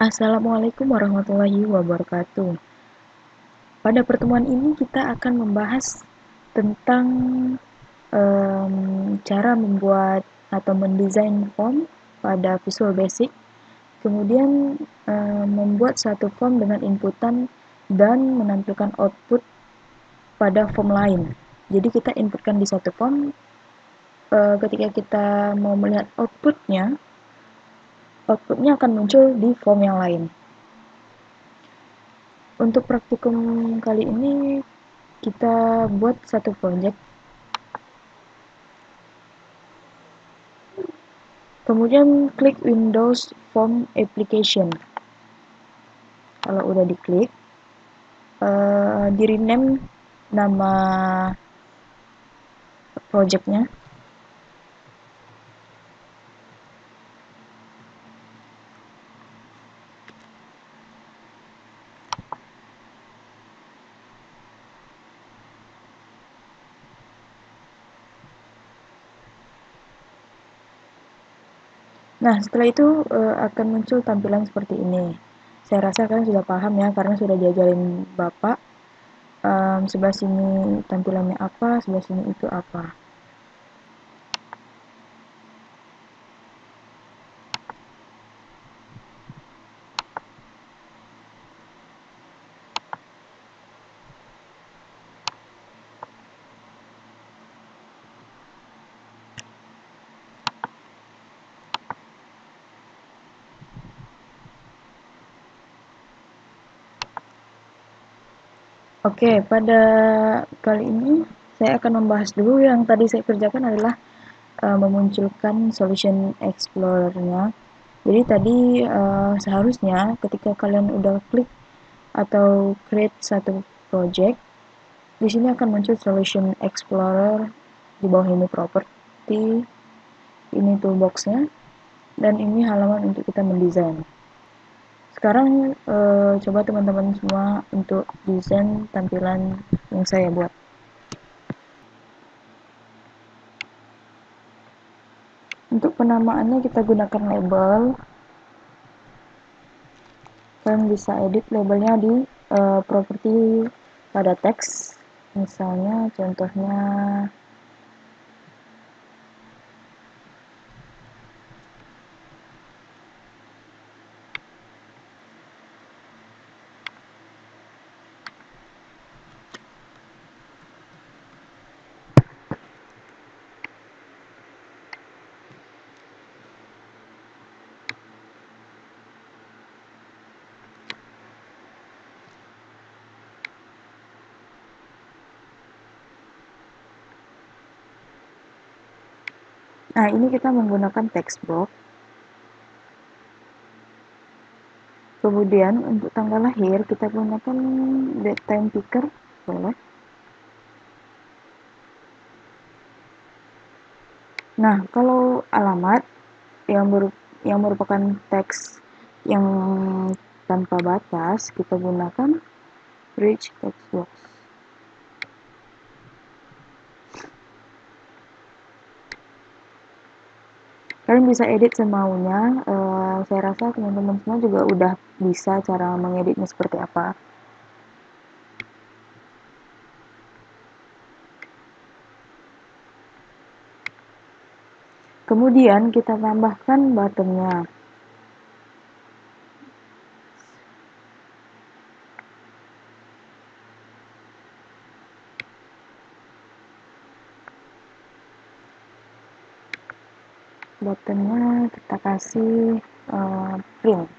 Assalamualaikum warahmatullahi wabarakatuh. Pada pertemuan ini kita akan membahas tentang cara membuat atau mendesain form pada Visual Basic, kemudian membuat satu form dengan inputan dan menampilkan output pada form lain. Jadi kita inputkan di satu form, ketika kita mau melihat outputnya akan muncul di form yang lain. Untuk praktikum kali ini kita buat satu project, kemudian klik Windows Form Application. Kalau udah diklik, di rename nama projectnya. Nah, setelah itu akan muncul tampilan seperti ini. Saya rasa kalian sudah paham ya, karena sudah diajarin Bapak. Sebelah sini tampilannya apa, sebelah sini itu apa. Oke, pada kali ini saya akan membahas dulu yang tadi saya kerjakan adalah memunculkan Solution Explorer-nya. Jadi tadi seharusnya ketika kalian udah klik atau create satu project, di sini akan muncul Solution Explorer, di bawah ini property, ini toolbox-nya, dan ini halaman untuk kita mendesain. Sekarang coba teman-teman semua untuk desain tampilan yang saya buat. Untuk penamaannya kita gunakan label. Kalian bisa edit labelnya di properti pada teks. Misalnya contohnya nah, ini kita menggunakan text box. Kemudian untuk tanggal lahir kita gunakan date time picker, boleh. Nah, kalau alamat yang merupakan teks yang tanpa batas, kita gunakan rich text box. Kalian bisa edit semaunya. Saya rasa teman-teman semua juga udah bisa cara mengeditnya seperti apa. Kemudian kita tambahkan buttonnya. Buttonnya kita kasih print.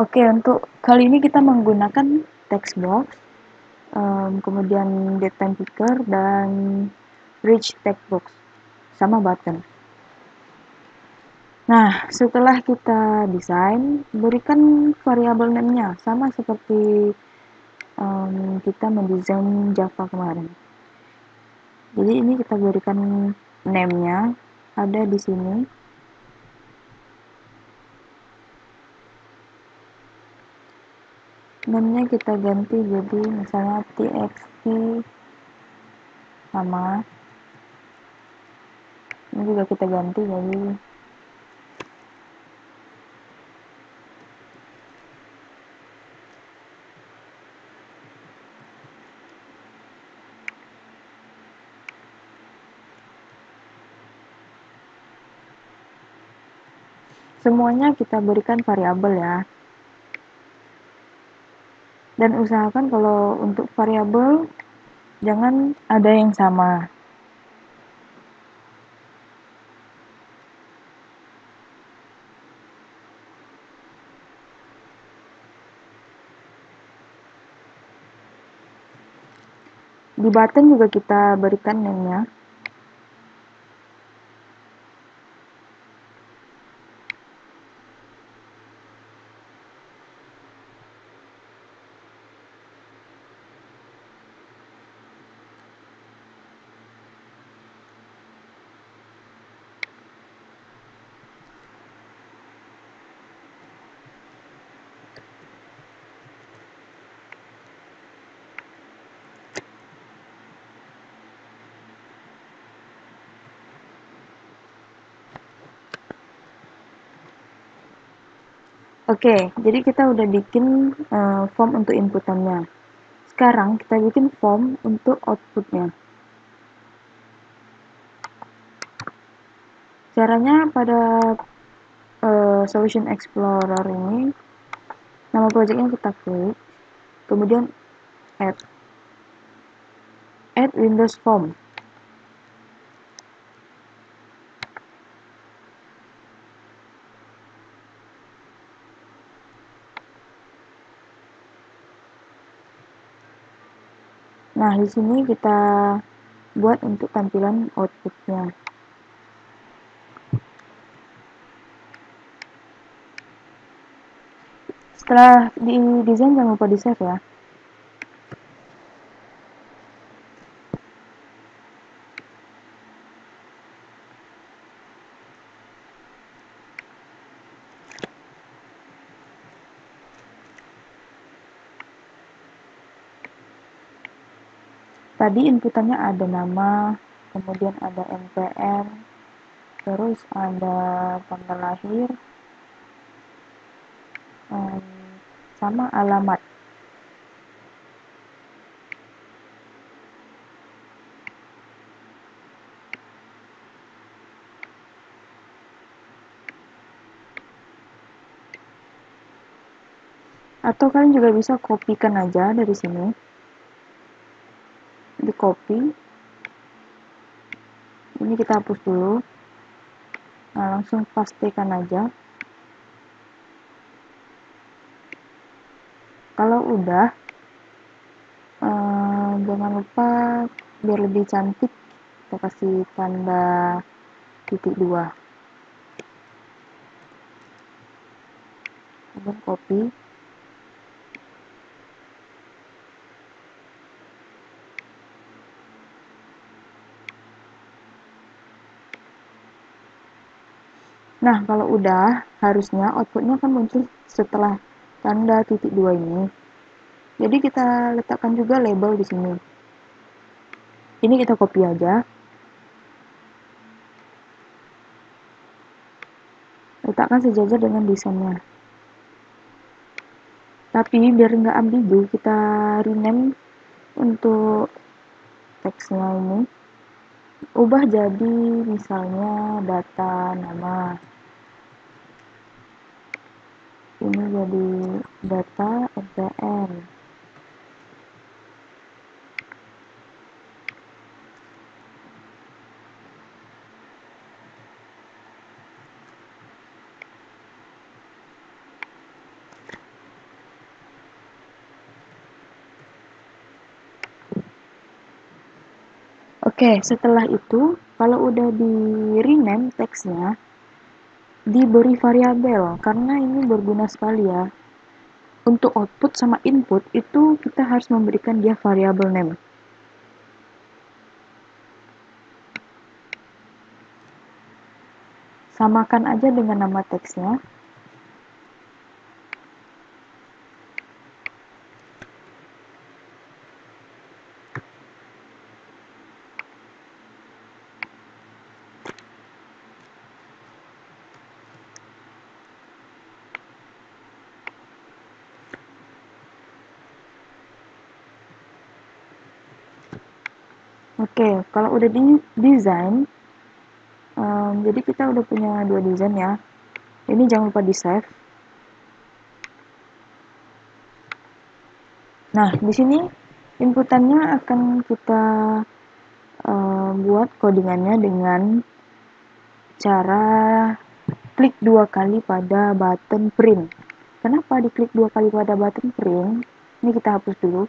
Oke, untuk kali ini kita menggunakan text box, kemudian date time picker, dan rich text box, sama button. Nah, setelah kita desain, berikan variabel name-nya, sama seperti kita mendesain Java kemarin. Jadi ini kita berikan name-nya ada di sini. Name-nya kita ganti jadi misalnya txt sama. Ini juga kita ganti jadi semuanya kita berikan variabel ya. Dan usahakan kalau untuk variabel jangan ada yang sama. Di button juga kita berikan name-nya. Oke, jadi kita udah bikin form untuk inputannya. Sekarang kita bikin form untuk outputnya. Caranya pada Solution Explorer ini, nama projectnya kita klik, kemudian add Windows Form. Nah, di sini kita buat untuk tampilan outputnya. Setelah di desain jangan lupa di save ya. Tadi inputannya ada nama, kemudian ada NPM, terus ada tanggal lahir, sama alamat. Atau kalian juga bisa kopikan aja dari sini. Di copy. Ini kita hapus dulu. Nah, langsung pastikan aja. Kalau udah, jangan lupa biar lebih cantik kita kasih tanda titik 2. Kemudian copy. Nah, kalau udah, harusnya outputnya kan muncul setelah tanda titik 2 ini. Jadi kita letakkan juga label di sini. Ini kita copy aja. Letakkan sejajar dengan desainnya. Tapi biar nggak ambigu, kita rename untuk teksnya ini. Ubah jadi misalnya data nama. Ini jadi data NPM. Oke, setelah itu, kalau udah di rename teksnya, diberi variabel, karena ini berguna sekali ya. Untuk output sama input, itu kita harus memberikan dia variabel name. samakan aja dengan nama teksnya. Oke, kalau udah di desain, jadi kita udah punya 2 desain ya. Ini jangan lupa di save. Nah, di sini inputannya akan kita buat codingannya dengan cara klik 2 kali pada button print. Kenapa diklik 2 kali pada button print? Ini kita hapus dulu.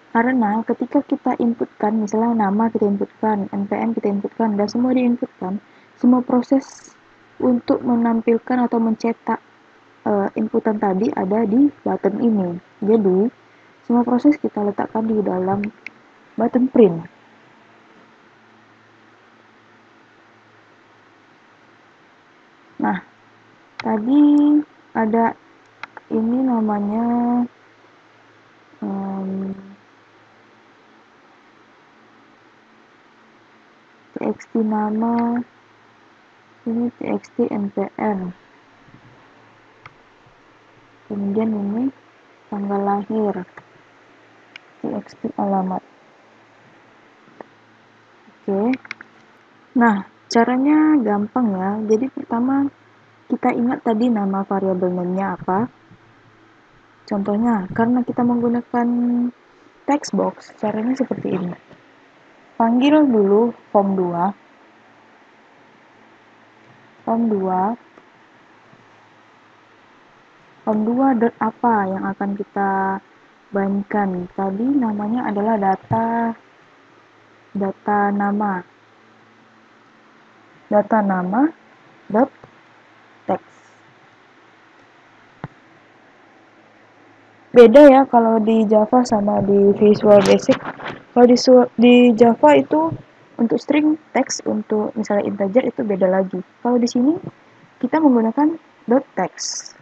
Karena ketika kita inputkan, misalnya nama kita inputkan, npm kita inputkan, dan semua diinputkan, semua proses untuk menampilkan atau mencetak inputan tadi ada di button ini. Jadi, semua proses kita letakkan di dalam button print. Nah, tadi ada ini namanya txt nama, ini txt npm. Kemudian ini tanggal lahir, txt alamat. Oke. Nah, caranya gampang ya. Jadi pertama kita ingat tadi nama variabel name-nya apa. Contohnya, karena kita menggunakan text box, caranya seperti ini. Panggil dulu form 2. Form 2 dot apa yang akan kita bagikan. Tadi namanya adalah data nama. Data nama dot text. Beda ya kalau di Java sama di Visual Basic. Kalau di Java itu untuk string text, untuk misalnya integer itu beda lagi. Kalau di sini kita menggunakan dot text.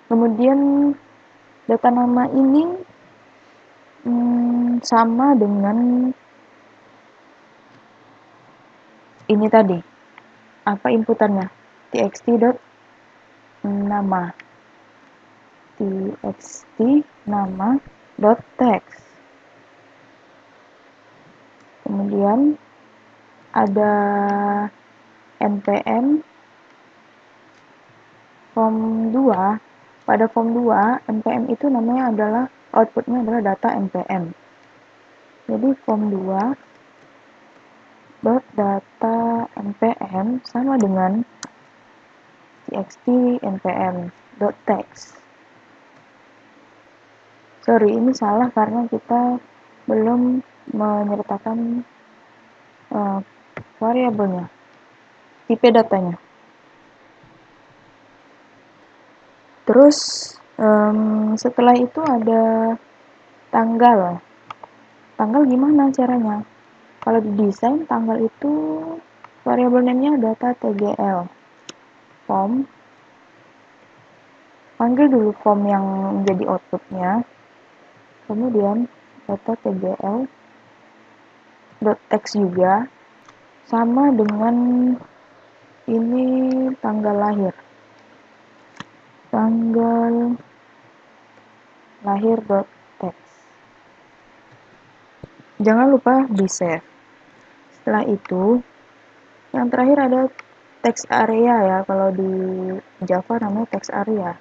Kemudian data nama ini sama dengan ini tadi. Apa inputannya? txt dot nama. txt nama dot text. Kemudian ada npm form 2. Pada form 2, npm itu namanya adalah outputnya adalah data npm. Jadi form 2 dot data npm sama dengan txt npm dot text. Sorry, ini salah karena kita belum menyertakan variabelnya, tipe datanya. Terus setelah itu ada tanggal. Tanggal gimana caranya? Kalau di desain tanggal itu variabel name-nya data tgl form. Panggil dulu form yang menjadi outputnya. Kemudian data tgl dot text juga sama dengan ini tanggal lahir. Tanggal lahir dot text. Jangan lupa di save. Setelah itu yang terakhir ada text area ya. Kalau di Java namanya text area.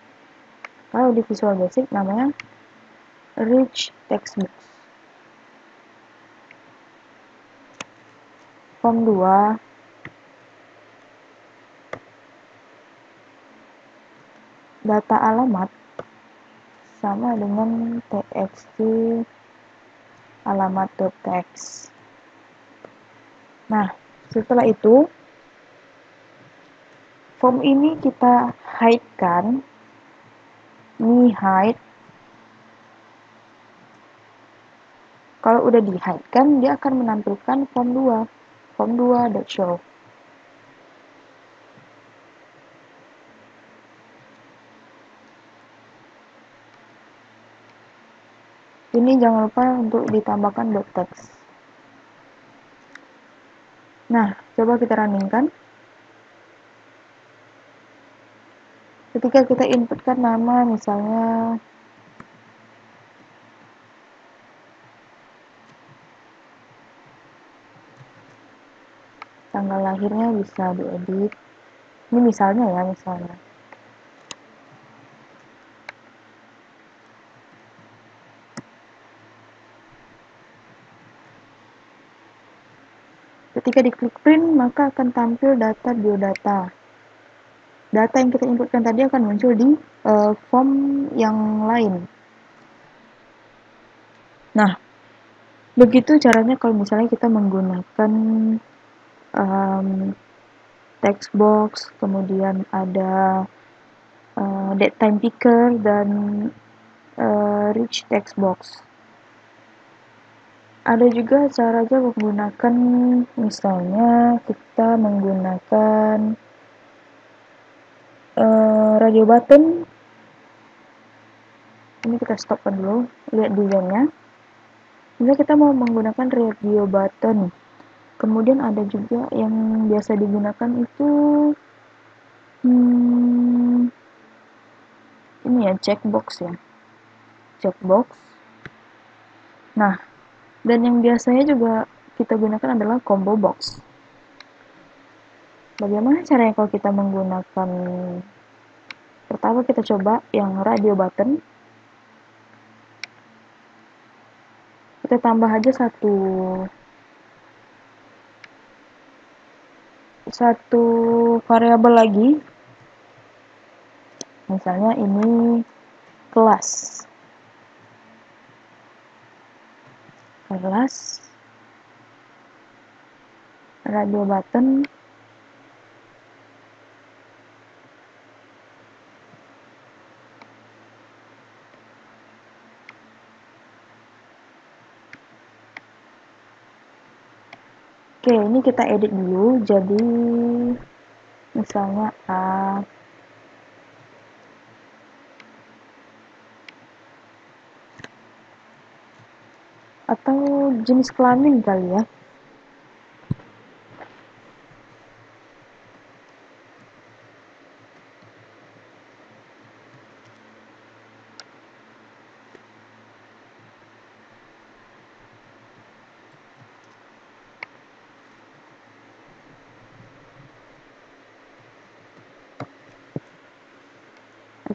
Kalau di Visual Basic namanya rich text box. Form 2 data alamat sama dengan txt alamat.text. Nah, setelah itu form ini kita hide-kan, hide Kalau udah di-hide kan dia akan menampilkan form2.show. Ini jangan lupa untuk ditambahkan .text. Nah, coba kita runningkan. Ketika kita inputkan nama, misalnya tanggal lahirnya bisa diedit. Ini misalnya ya, misalnya. Ketika diklik print, maka akan tampil data biodata. Data yang kita inputkan tadi akan muncul di form yang lain. Nah, begitu caranya kalau misalnya kita menggunakan text box, kemudian ada date time picker dan rich text box. Ada juga caranya menggunakan, misalnya kita menggunakan radio button. Ini kita stopkan dulu, lihat desainnya. Jika kita mau menggunakan radio button, kemudian ada juga yang biasa digunakan itu ini ya, checkbox ya, checkbox. Nah, dan yang biasanya juga kita gunakan adalah combo box. Bagaimana caranya kalau kita menggunakan, pertama kita coba yang radio button. Kita tambah aja satu variabel lagi. Misalnya ini kelas radio button Oke, ini kita edit dulu jadi misalnya A atau jenis kelamin kali ya.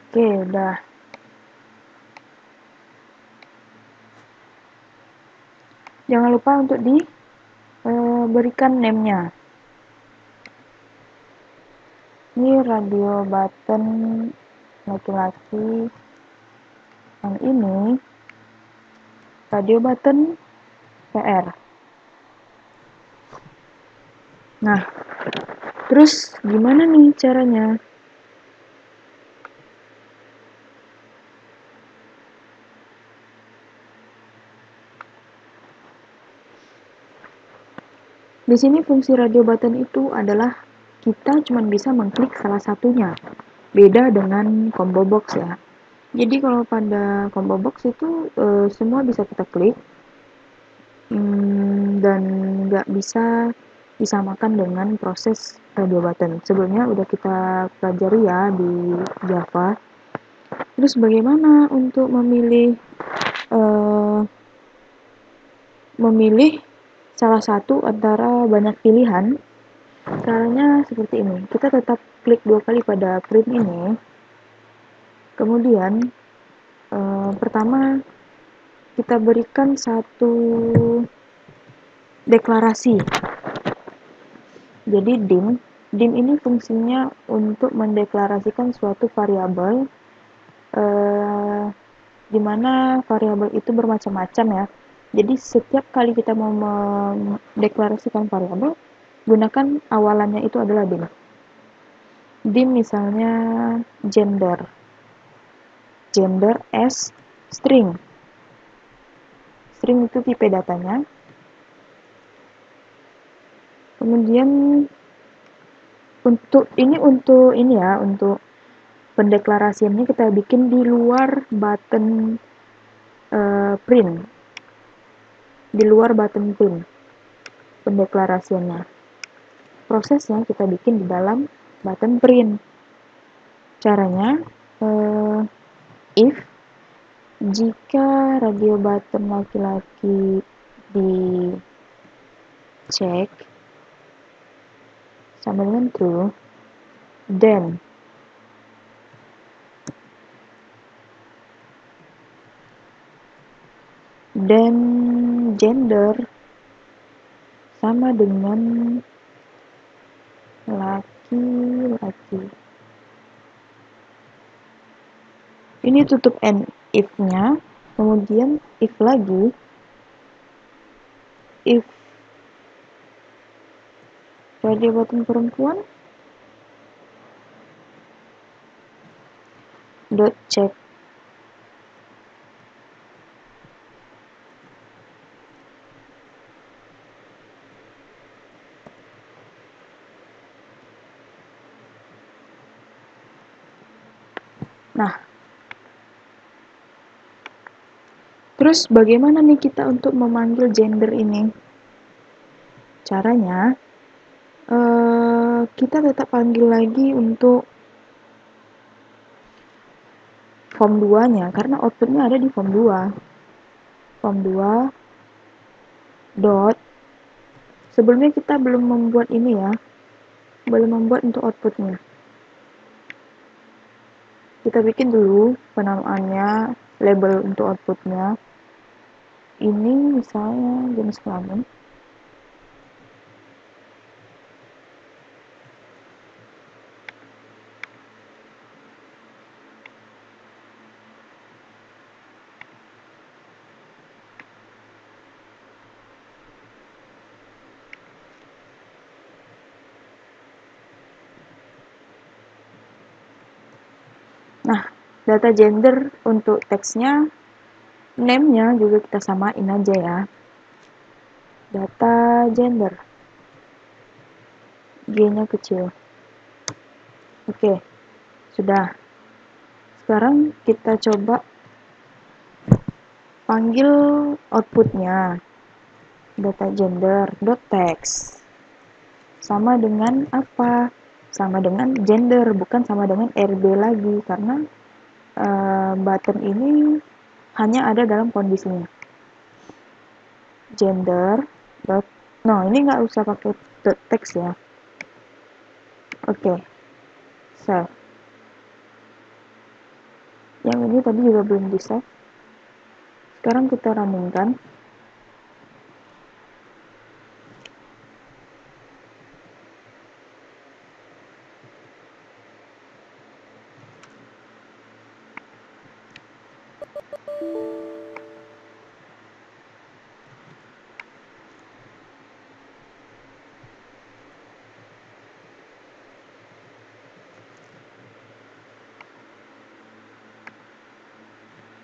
Oke, udah. Jangan lupa untuk diberikan name-nya. Ini radio button laki-laki. Yang ini radio button PR. Nah, terus gimana nih caranya? Di sini fungsi radio button itu adalah kita cuma bisa mengklik salah satunya. Beda dengan combo box ya. Jadi kalau pada combo box itu semua bisa kita klik dan nggak bisa disamakan dengan proses radio button. Sebelumnya udah kita pelajari ya di Java. Terus bagaimana untuk memilih salah satu antara banyak pilihan? Caranya seperti ini. Kita tetap klik 2 kali pada print ini. Kemudian pertama kita berikan satu deklarasi. Jadi dim ini fungsinya untuk mendeklarasikan suatu variabel di mana variabel itu bermacam-macam ya. Jadi setiap kali kita mau mendeklarasikan variabel, gunakan awalannya itu adalah dim. Dim misalnya gender as string string itu tipe datanya. Kemudian untuk pendeklarasiannya kita bikin di luar button print. Di luar button print pendeklarasiannya. Prosesnya kita bikin di dalam button print. Caranya, if jika radio button laki-laki dicek sama dengan true, then gender sama dengan laki-laki. Ini tutup and if-nya, kemudian if lagi, if radio button perempuan dot check Nah, terus bagaimana nih kita untuk memanggil gender ini? Caranya, kita tetap panggil lagi untuk form 2-nya, karena outputnya ada di form 2. Form 2 dot, sebelumnya kita belum membuat ini ya, belum membuat untuk outputnya. Kita bikin dulu penamaannya, label untuk outputnya. Ini misalnya jenis kelamin. Nah, data gender untuk teksnya, name-nya juga kita samain aja ya. Data gender. G-nya kecil. Oke, sudah. Sekarang kita coba panggil outputnya. Data gender dot text. Sama dengan apa? Sama dengan gender, bukan sama dengan RB lagi, karena button ini hanya ada dalam kondisinya. Gender dot, no ini nggak usah pakai dot text ya. Oke, save. Yang ini tadi juga belum di save. Sekarang kita running-kan.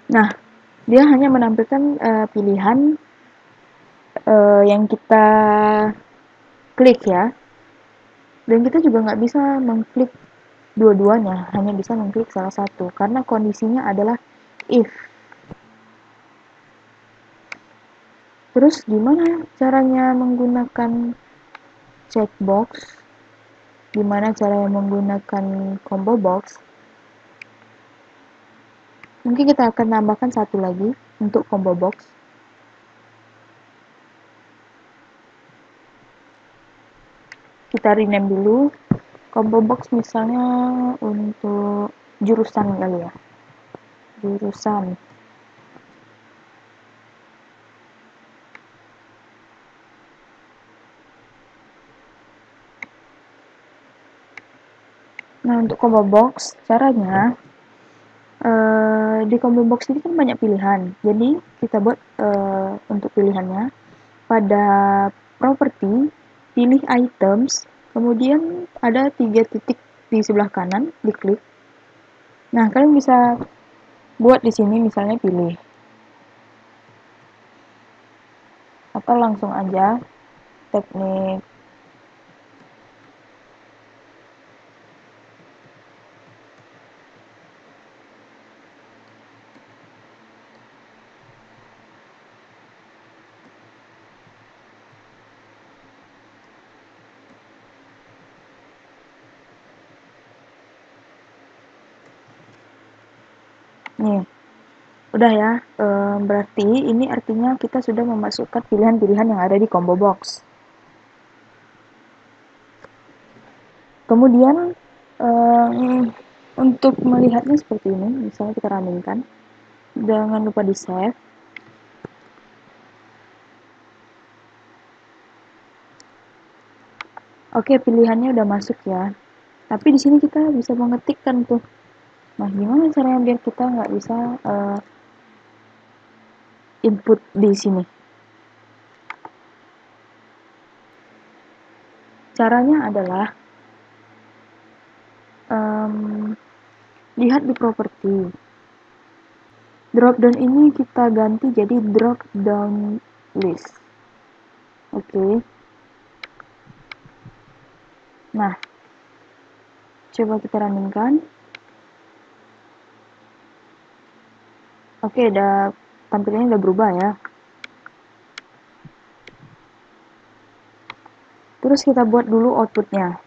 Nah, dia hanya menampilkan pilihan yang kita klik ya. Dan kita juga nggak bisa mengklik dua-duanya, hanya bisa mengklik salah satu, karena kondisinya adalah if. Terus gimana caranya menggunakan checkbox? Gimana caranya menggunakan combo box? Mungkin kita akan tambahkan satu lagi untuk combo box. Kita rename dulu combo box, misalnya untuk jurusan kali ya. Jurusan. Nah, untuk combo box, caranya di combo box ini kan banyak pilihan. Jadi kita buat untuk pilihannya pada property, pilih items, kemudian ada 3 titik di sebelah kanan, diklik. Nah, kalian bisa buat di sini misalnya pilih atau langsung aja teknik nih. Udah ya, berarti ini artinya kita sudah memasukkan pilihan-pilihan yang ada di combo box. Kemudian untuk melihatnya seperti ini, misalnya kita raminkan, jangan lupa di save. Oke, pilihannya udah masuk ya. Tapi di sini kita bisa mengetikkan tuh. Nah, gimana caranya biar kita nggak bisa input di sini? Caranya adalah lihat di properti. Drop down ini kita ganti jadi drop down list. Oke. Nah, coba kita running-kan. Oke, tampilannya udah berubah ya. Terus kita buat dulu outputnya.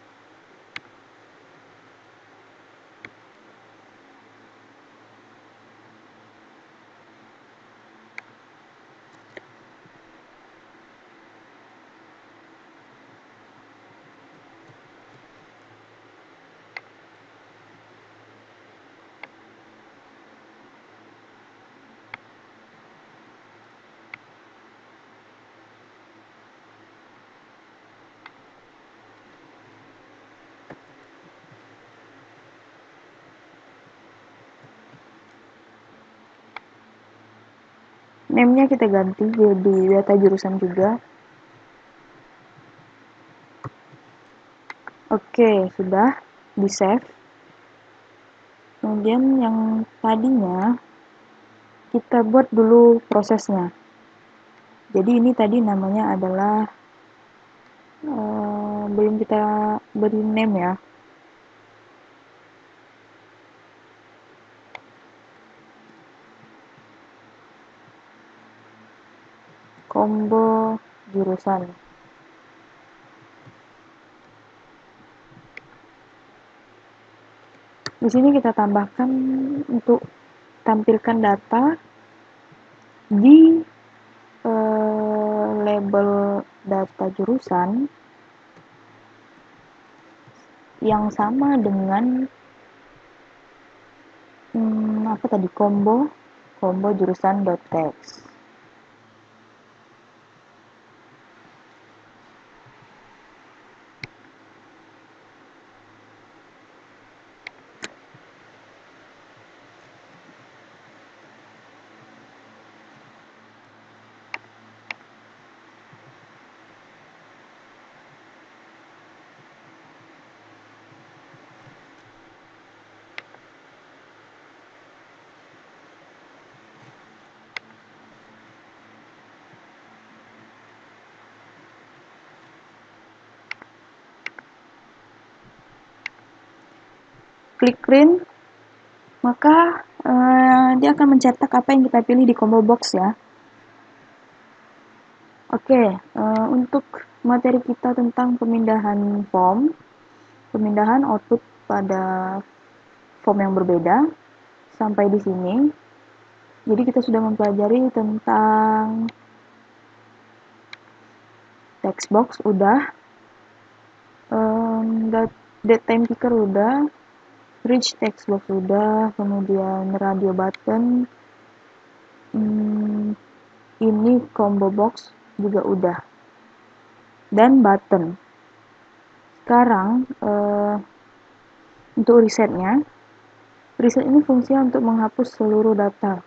Name-nya kita ganti jadi data jurusan juga. Oke, sudah di save. Kemudian yang tadinya kita buat dulu prosesnya. Jadi ini tadi namanya adalah belum kita beri name ya. Combo jurusan. Di sini kita tambahkan untuk tampilkan data di label data jurusan yang sama dengan apa tadi, combo jurusan.text. Klik print, maka dia akan mencetak apa yang kita pilih di combo box ya. Oke, untuk materi kita tentang pemindahan form, pemindahan output pada form yang berbeda, sampai di sini. Jadi kita sudah mempelajari tentang text box udah, date time picker udah, rich text box udah, kemudian radio button, ini combo box juga udah, dan button. Sekarang untuk resetnya, reset ini fungsinya untuk menghapus seluruh data.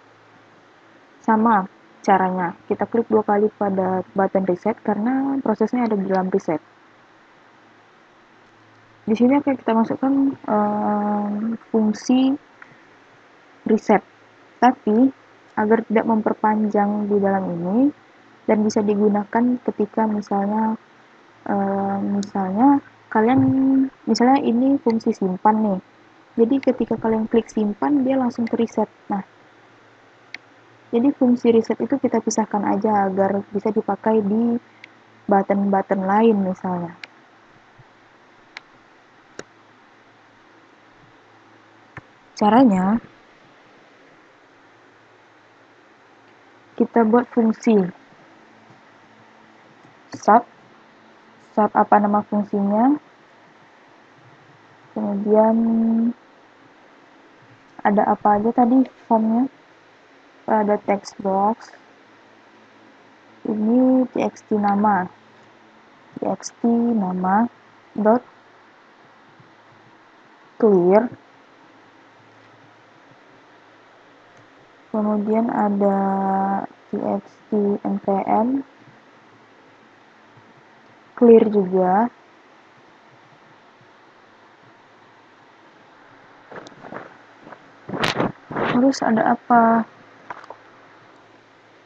Sama caranya, kita klik 2 kali pada button reset karena prosesnya ada di dalam reset. Di sini akan kita masukkan fungsi reset. Tapi agar tidak memperpanjang di dalam ini, dan bisa digunakan ketika misalnya kalian misalnya ini fungsi simpan nih. Jadi ketika kalian klik simpan dia langsung ke reset. Nah, jadi fungsi reset itu kita pisahkan aja agar bisa dipakai di button-button lain misalnya. Caranya, kita buat fungsi sub apa nama fungsinya, kemudian ada apa aja tadi formnya, ada text box, ini txt nama dot clear, kemudian ada txt npm clear juga, terus ada apa,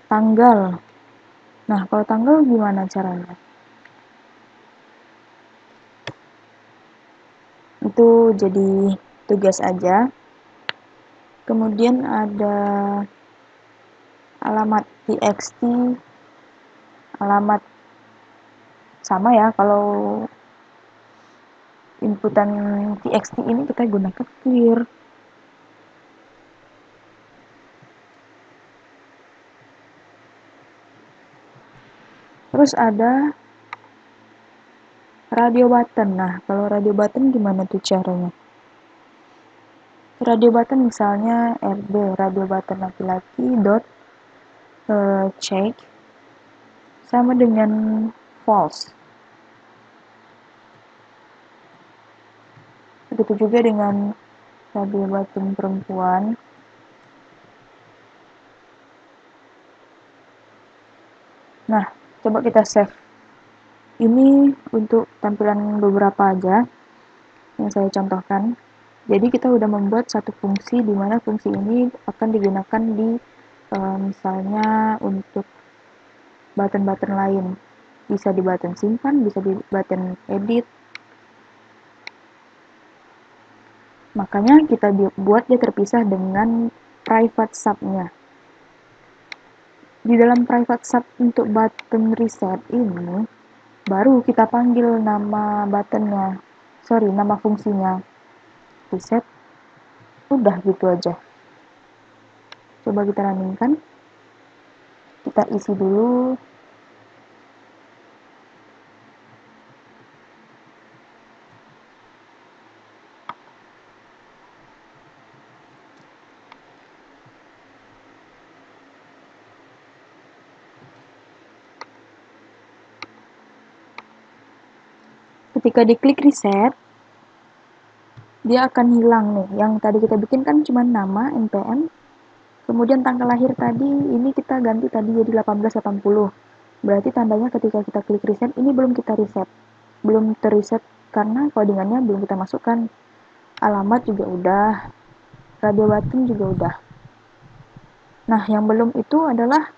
tanggal. Nah, kalau tanggal gimana caranya? Itu jadi tugas aja. Kemudian ada alamat txt, alamat sama ya, kalau inputan txt ini kita gunakan clear. Terus ada radio button. Nah, kalau radio button gimana tuh caranya? Radio button misalnya rb, radio button laki-laki dot check sama dengan false. Begitu juga dengan radio button perempuan. Nah, coba kita save. Ini untuk tampilan beberapa aja yang saya contohkan. Jadi kita udah membuat satu fungsi di mana fungsi ini akan digunakan di misalnya untuk button-button lain. Bisa di button simpan, bisa di button edit. Makanya kita buat dia terpisah dengan private sub-nya. Di dalam private sub untuk button reset ini, baru kita panggil nama buttonnya. Nama fungsinya. Reset. Udah gitu aja. Coba kita runningkan. Kita isi dulu. Ketika diklik reset, dia akan hilang nih. Yang tadi kita bikin kan cuma nama, npm, kemudian tanggal lahir tadi, ini kita ganti tadi jadi 1880. Berarti tandanya ketika kita klik reset, ini belum kita reset. Belum terreset karena codingannya belum kita masukkan. Alamat juga udah, radio button juga udah. Nah, yang belum itu adalah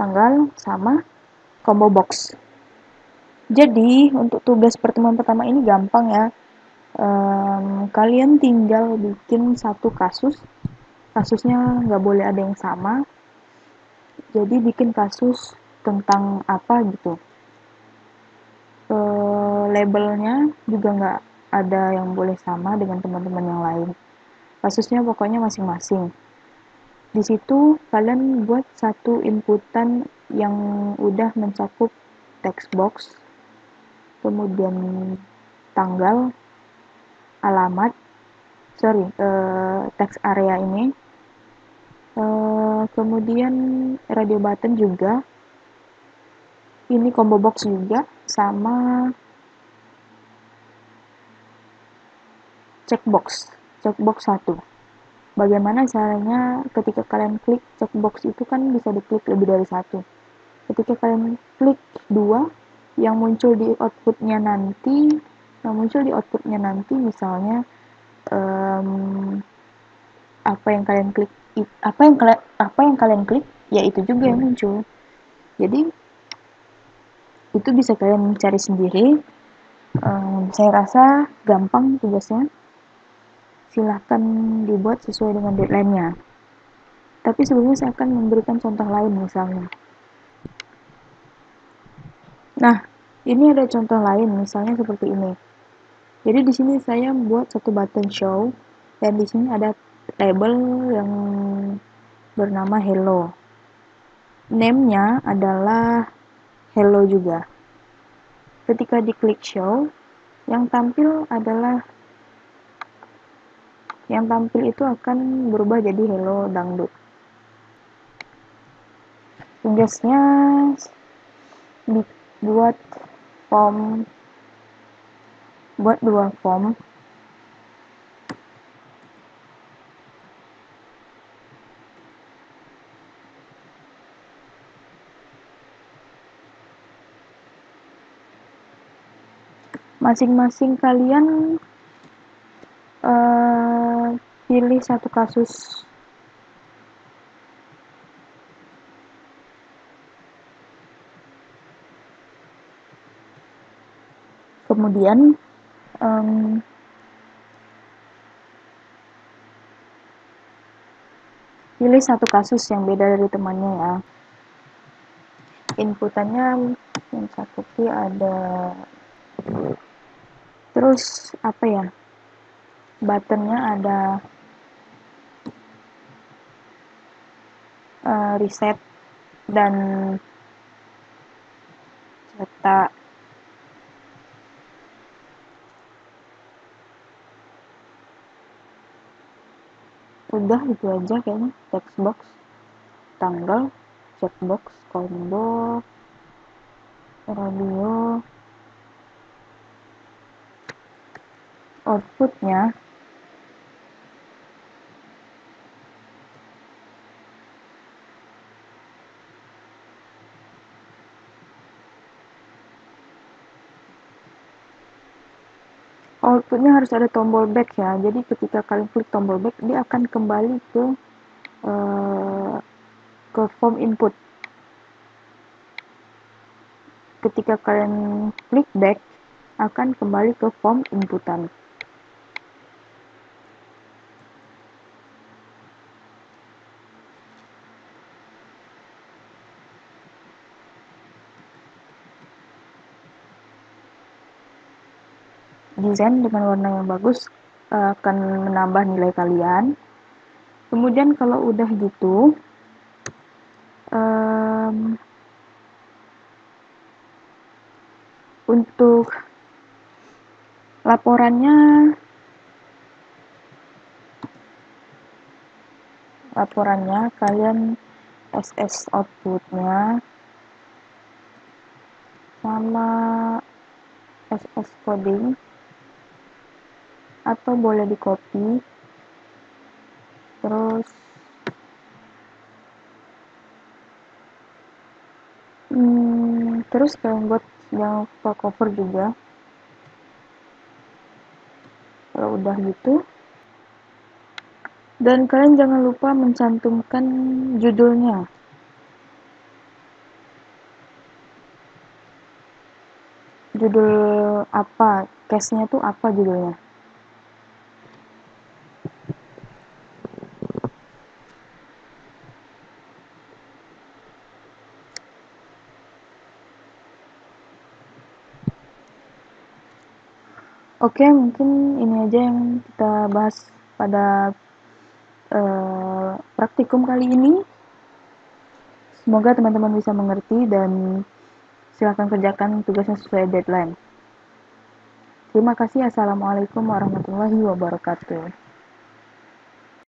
tanggal sama combo box. Jadi, untuk tugas pertemuan pertama ini gampang ya. Kalian tinggal bikin satu kasusnya nggak boleh ada yang sama, jadi bikin kasus tentang apa gitu. Labelnya juga nggak ada yang boleh sama dengan teman-teman yang lain, kasusnya pokoknya masing-masing. Di situ kalian buat satu inputan yang udah mencakup text box, kemudian tanggal, alamat, text area ini, kemudian radio button juga, ini combo box juga, sama checkbox 1. Bagaimana caranya ketika kalian klik checkbox itu kan bisa diklik lebih dari satu. Ketika kalian klik 2, yang muncul di outputnya misalnya apa yang kalian klik ya itu juga yang muncul. Jadi itu bisa kalian cari sendiri. Saya rasa gampang tugasnya. Silahkan dibuat sesuai dengan deadline-nya. Tapi sebelumnya saya akan memberikan contoh lain misalnya. Nah, ini ada contoh lain misalnya seperti ini. Jadi di sini saya buat satu button show dan di sini ada label yang bernama hello. Name-nya adalah hello juga. Ketika diklik show, yang tampil itu akan berubah jadi hello dangdut. Tugasnya buat dua form. Masing-masing kalian pilih satu kasus. Kemudian pilih satu kasus yang beda dari temannya ya. Inputannya yang satu ada. Terus apa ya? Buttonnya ada reset dan cetak. Udah itu aja kayaknya. Text box, tanggal, checkbox, combo, radio, outputnya harus ada tombol back ya. Jadi ketika kalian klik tombol back, dia akan kembali ke form input. Ketika kalian klik back, akan kembali ke form inputan. Desain dengan warna yang bagus akan menambah nilai kalian. Kemudian kalau udah gitu, untuk laporannya kalian SS outputnya sama SS coding atau boleh di copy terus kalian buat yang cover juga. Kalau udah gitu, dan kalian jangan lupa mencantumkan judulnya. Judul apa, case-nya tuh apa judulnya. Oke, mungkin ini aja yang kita bahas pada praktikum kali ini. Semoga teman-teman bisa mengerti dan silakan kerjakan tugasnya sesuai deadline. Terima kasih. Assalamualaikum warahmatullahi wabarakatuh.